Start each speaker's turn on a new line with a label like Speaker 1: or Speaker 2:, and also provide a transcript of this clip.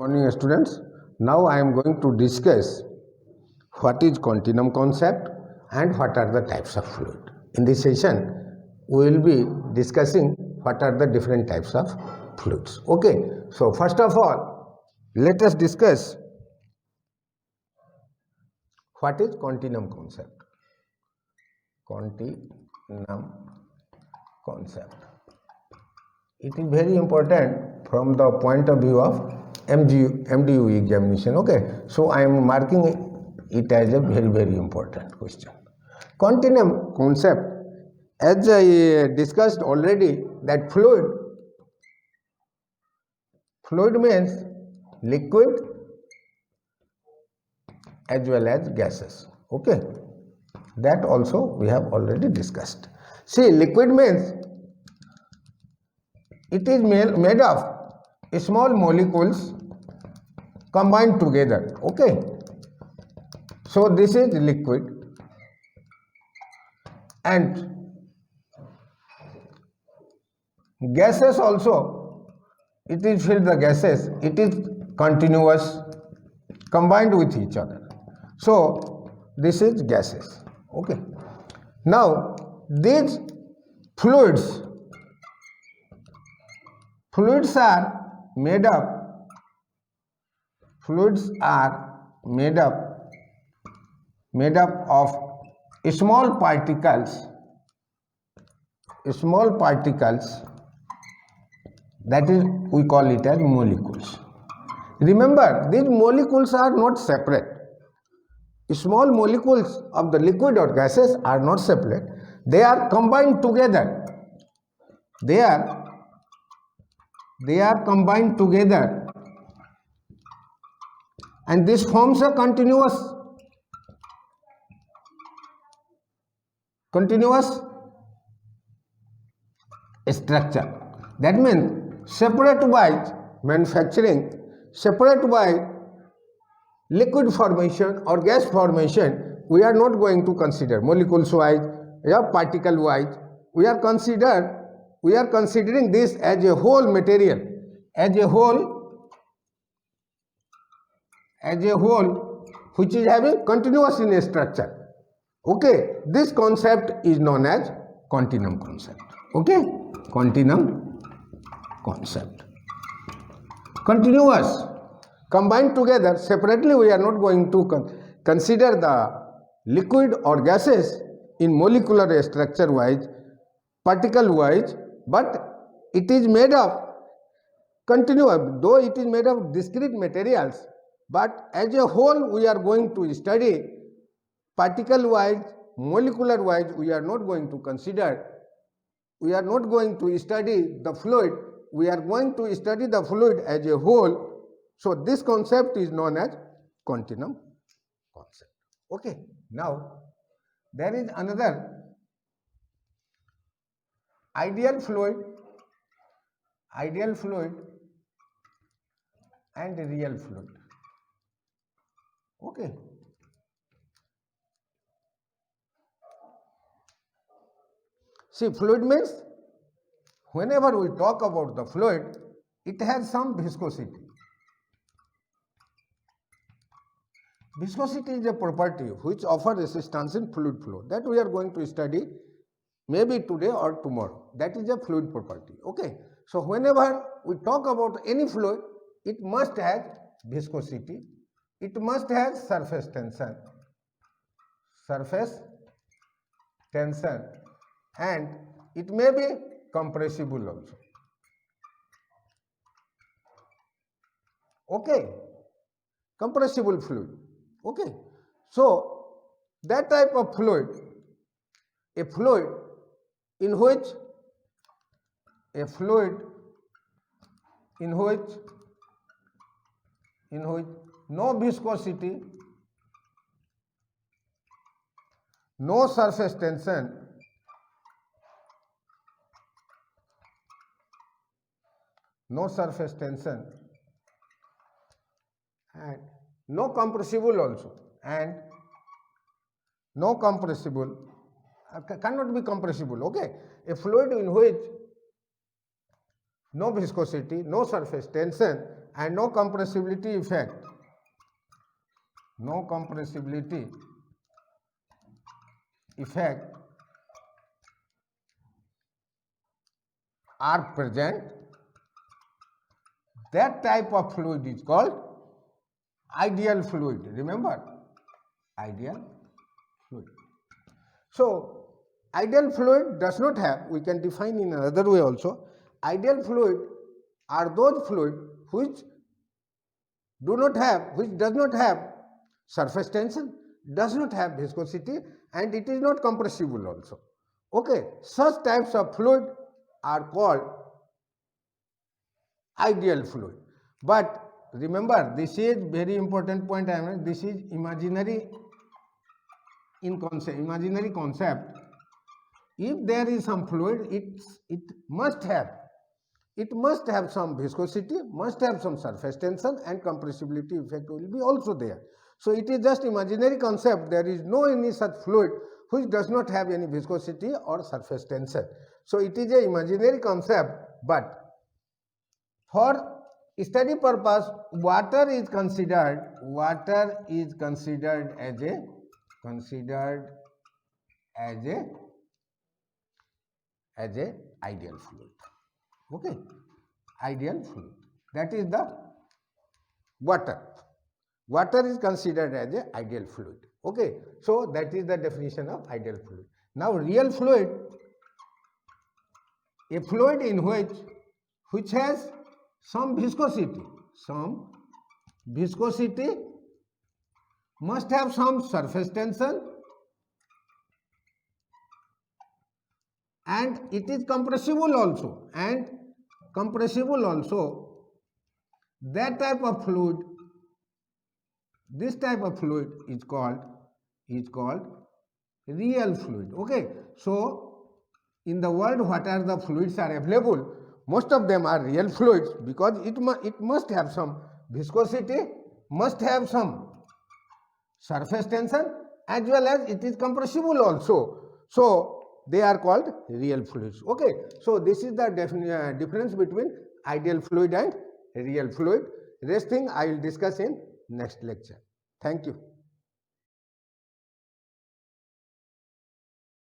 Speaker 1: Morning students. Now I am going to discuss what is continuum concept and what are the types of fluid. In this session, we will be discussing what are the different types of fluids. Okay. So first of all, let us discuss what is continuum concept. Continuum concept. It is very important from the point of view of MDU examination. Okay, so I am marking it as a very important question. Continuum concept, as I discussed already, that fluid means liquid as well as gases. Okay, that also we have already discussed. See, liquid means it is made of small molecules combined together. Okay, so this is liquid, and gases also, it is filled the gases, it is continuous, combined with each other. So this is gases. Okay, now these fluids are made up of small particles, that is, we call it as molecules. Remember, these molecules are not separate. Small molecules of the liquid or gases are not separate. They are combined together. They are combined together, and this forms a continuous structure. That means separate by manufacturing, separate by liquid formation or gas formation, we are not going to consider molecules wise or particle wise. We are considering this as a whole material, as a whole which is having continuous in a structure. Okay, this concept is known as continuum concept. Okay, continuum concept. Continuous, combined together. Separately we are not going to consider the liquid or gases in molecular structure wise, particle wise, but it is made of continuous, though it is made of discrete materials, but as a whole we are going to study particle wise, molecular wise. We are not going to consider, we are not going to study the fluid, we are going to study the fluid as a whole. So this concept is known as continuum concept. Okay, now there is another ideal fluid and real fluid. Okay, see, fluid means whenever we talk about the fluid, it has some viscosity. Viscosity is a property which offers resistance in fluid flow, that we are going to study maybe today or tomorrow. That is a fluid property. Okay, so whenever we talk about any fluid, it must have viscosity, it must have surface tension, and it may be compressible also. Okay, compressible fluid. Okay, so that type of fluid, a fluid in which no viscosity, no surface tension, and no compressible also, and no compressible, cannot be compressible. Okay, a fluid in which no viscosity, no surface tension, and no compressibility effect. No compressibility effect are present, that type of fluid is called ideal fluid. Remember, ideal fluid. So, ideal fluid does not have, we can define in another way also, ideal fluid are those fluid which does not have surface tension, does not have viscosity, and it is not compressible also. Okay, such types of fluid are called ideal fluid. But remember, this is very important point. This is imaginary concept. If there is some fluid, it must have some viscosity, must have some surface tension, and compressibility effect will be also there. So it is just imaginary concept. There is no any such fluid which does not have any viscosity or surface tension. So it is an imaginary concept, but for study purpose, water is considered as a ideal fluid. Okay, ideal fluid, that is the water. Water is considered as a ideal fluid. Okay, so that is the definition of ideal fluid. Now real fluid, a fluid in which has some viscosity, must have some surface tension, and it is compressible also, that type of fluid, this type of fluid is called real fluid. Okay, so in the world, what are the fluids are available? Most of them are real fluids, because it must have some viscosity, must have some surface tension, as well as it is compressible also. So they are called real fluids. Okay, so this is the difference between ideal fluid and real fluid. Rest thing I will discuss in next lecture. Thank you.